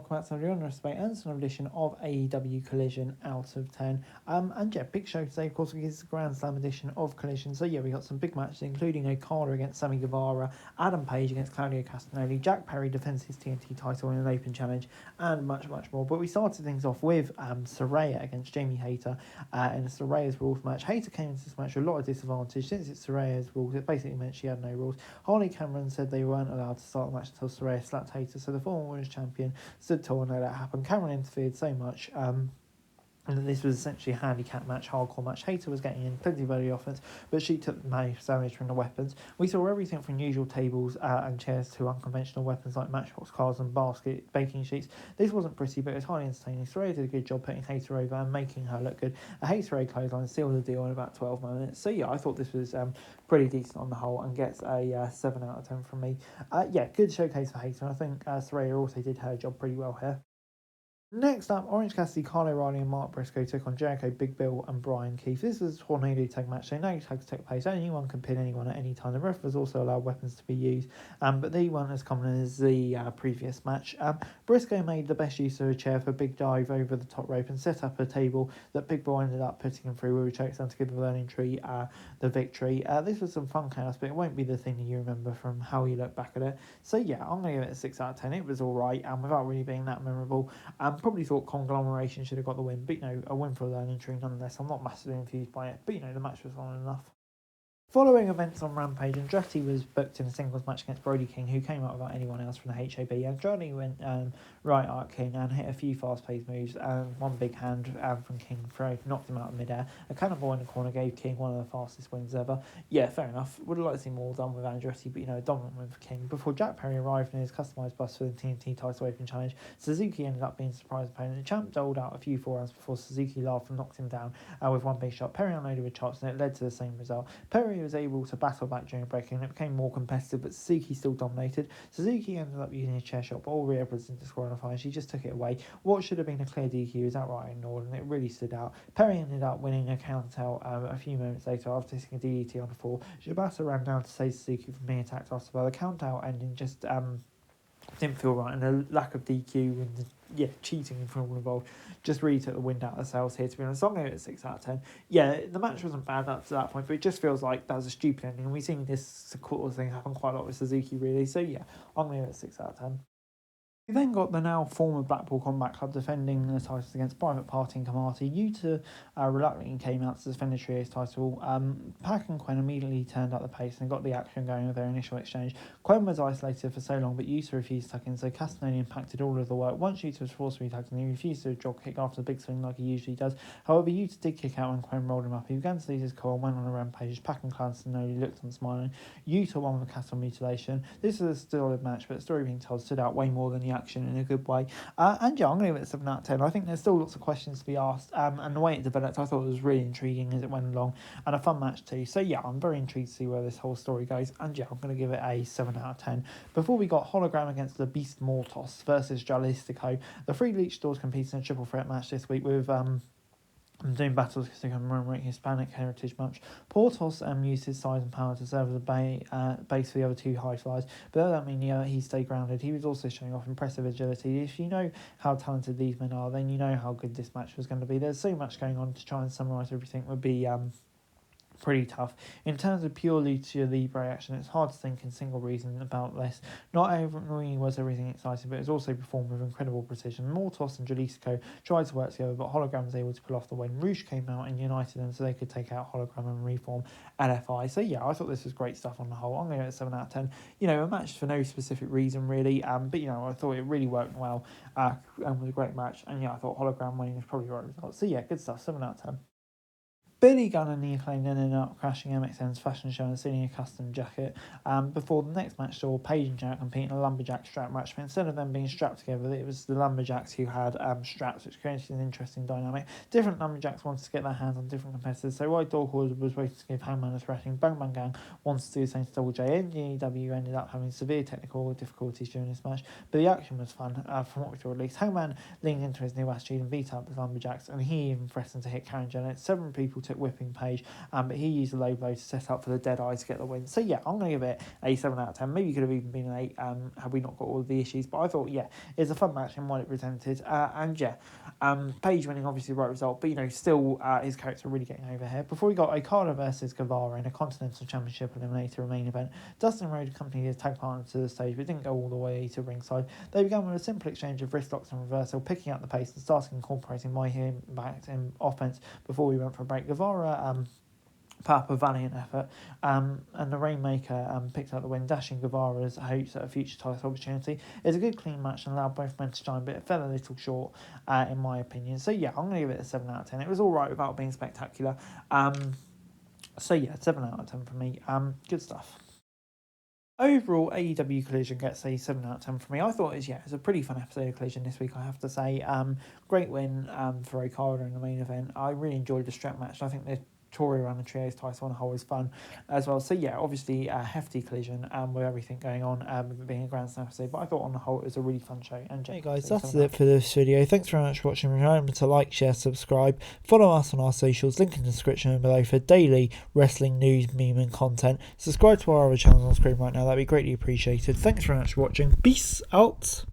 welcome back to another Underestimate and another edition of AEW Collision Out of 10. And yeah, big show today, of course, because it's the Grand Slam edition of Collision. So yeah, we got some big matches, including Okada against Sammy Guevara, Adam Page against Claudio Castagnoli, Jack Perry defends his TNT title in an open challenge, and much, much more. But we started things off with Sera against Jamie Hayter in a Soraya's rules match. Hayter came into this match with a lot of disadvantage. Since it's Soraya's rules, it basically meant she had no rules. Harley Cameron said they weren't allowed to start the match until Saraya slapped Hayter, so the former women's champion stood tall and let that happen. Cameron interfered so much and this was essentially a handicap match, hardcore match. Hayter was getting in plenty of early offense, but she took the most damage from the weapons. We saw everything from usual tables and chairs to unconventional weapons like matchbox cards and basket baking sheets. This wasn't pretty, but it was highly entertaining. Saraya did a good job putting Hayter over and making her look good. A Hayter clothesline sealed the deal in about 12 minutes. So yeah, I thought this was pretty decent on the whole and gets a 7 out of 10 from me. Yeah, good showcase for Hayter. I think Saraya also did her job pretty well here. Next up, Orange Cassidy, Kyle O'Reilly and Mark Briscoe took on Jericho, Big Bill and Brian Keefe. This was a tornado tag match, so no tags took place. Anyone can pin anyone at any time. The ref was also allowed weapons to be used, but they weren't as common as the previous match. Briscoe made the best use of a chair for a big dive over the top rope and set up a table that Big Bill ended up putting him through with a chokeslam to give the Learning Tree the victory. This was some fun chaos, but it won't be the thing that you remember from how you look back at it. So yeah, I'm going to give it a 6 out of 10. It was alright, and without really being that memorable. Probably thought Conglomeration should have got the win, but a win for a Learning Tree nonetheless. I'm not massively enthused by it, but the match was on enough. Following events on Rampage, Andretti was booked in a singles match against Brody King, who came out without anyone else from the HOB. Andretti went right at King and hit a few fast-paced moves, and one big hand from King knocked him out of midair. A cannonball in the corner gave King one of the fastest wins ever. Yeah, fair enough. Would have liked to see more done with Andretti, but a dominant win for King. Before Jack Perry arrived in his customised bus for the TNT title open challenge, Suzuki ended up being a surprise opponent. The champ doled out a few forearms before Suzuki laughed and knocked him down with one big shot. Perry unloaded with chops, and it led to the same result. Perry was able to battle back during breaking, and it became more competitive, but Suzuki still dominated. Suzuki ended up using his chair shot, but all Rhea was disqualified. She just took it away. What should have been a clear DQ is outright ignored, and it really stood out. Perry ended up winning a count out a few moments later after taking a DDT on the floor. Shibata ran down to save Suzuki from being attacked after the count out ending just didn't feel right, and the lack of DQ and cheating from all involved just really took the wind out of the sails here, to be honest. I'm going to give it 6 out of 10. Yeah, the match wasn't bad up to that point, but it just feels like that was a stupid ending, and we've seen this sort of thing happen quite a lot with Suzuki, really. So yeah, I'm going to give it 6 out of 10. We then got the now former Blackpool Combat Club defending the titles against Private Party and Kamati. Yuta reluctantly came out to defend the Trio's title. Pac and Quen immediately turned up the pace and got the action going with their initial exchange. Quen was isolated for so long, but Yuta refused to tuck in, so Castagnoli impacted all of the work. Once Yuta was forced to be tucked in, he refused to drop kick after the big swing like he usually does. However, Yuta did kick out when Quen rolled him up. He began to lose his cool and went on a rampage. Pac and Castagnoli looked on smiling. Yuta won with a cattle mutilation. This was a solid match, but the story being told stood out way more than the action in a good way. And yeah, I'm going to give it a 7 out of 10. I think there's still lots of questions to be asked, and the way it developed, I thought it was really intriguing as it went along, and a fun match too. So yeah, I'm very intrigued to see where this whole story goes, and yeah, I'm going to give it a 7 out of 10. Before we got Hologram against the Beast Mortos versus Jalistico. The three Leech Stores competed in a triple threat match this week with doing battles to commemorate Hispanic Heritage Month. Portos used his size and power to serve as a base for the other two high flyers, but that didn't mean he stayed grounded. He was also showing off impressive agility. If you know how talented these men are, then you know how good this match was going to be. There's so much going on, to try and summarise everything would be pretty tough. In terms of pure Lucha Libre action, it's hard to think in single reason about this. Not only was everything exciting, but it was also performed with incredible precision. Mortos and Jalisco tried to work together, but Hologram was able to pull off the win. Rouge came out and united them so they could take out Hologram and reform LFI. So yeah, I thought this was great stuff on the whole. I'm going to give it a 7 out of 10. A match for no specific reason really, but I thought it really worked well and was a great match. And yeah, I thought Hologram winning was probably the right result. So yeah, good stuff, 7 out of 10. Billy Gunn and the Acclaimed ended up crashing MXM's fashion show and stealing a custom jacket before the next match saw Paige and Jarrett compete in a lumberjack strap match, but instead of them being strapped together, it was the lumberjacks who had straps, which created an interesting dynamic. Different lumberjacks wanted to get their hands on different competitors, so while Dawkwood was waiting to give Hangman a thrashing, Bang Bang Gang wanted to do the same to Double J. NGEW ended up having severe technical difficulties during this match, but the action was fun, from what we saw at least. Hangman leaned into his new attitude and beat up the lumberjacks, and he even threatened to hit Karen Jennett. 7 people took dramatic whipping Paige, but he used the low blow to set up for the Dead Eye to get the win. So yeah, I'm going to give it a 7 out of 10. Maybe it could have even been an 8 had we not got all of the issues, but I thought, yeah, it's a fun match in what it presented, and yeah, Paige winning, obviously the right result, but still his character really getting over here. Before we got Okada versus Gavar in a Continental Championship Eliminator main event, Dustin Rhodes accompanied his tag partner to the stage, but didn't go all the way to ringside. They began with a simple exchange of wrist locks and reversal, picking up the pace and starting incorporating my impact and offense before we went for a break. Guevara put up a valiant effort, and the Rainmaker picked up the win, dashing Guevara's hopes at a future title opportunity. It's a good clean match and allowed both men to shine, but it fell a little short in my opinion. So yeah, I'm going to give it a 7 out of 10. It was alright without being spectacular. So yeah, 7 out of 10 for me. Good stuff. Overall, AEW Collision gets a 7 out of 10 for me. I thought it was a pretty fun episode of Collision this week, I have to say. Great win for Okada in the main event. I really enjoyed the strap match. I think the story around the trios title on a whole was fun as well. So yeah, obviously a hefty Collision with everything going on, with it being a Grand Slam episode, but I thought on the whole it was a really fun show. And hey guys, that's it for this video. Thanks very much for watching. Remember to like, share, subscribe, follow us on our socials, link in the description below for daily wrestling news, meme and content. Subscribe to our other channels on screen right now, that'd be greatly appreciated. Thanks very much for watching. Peace out.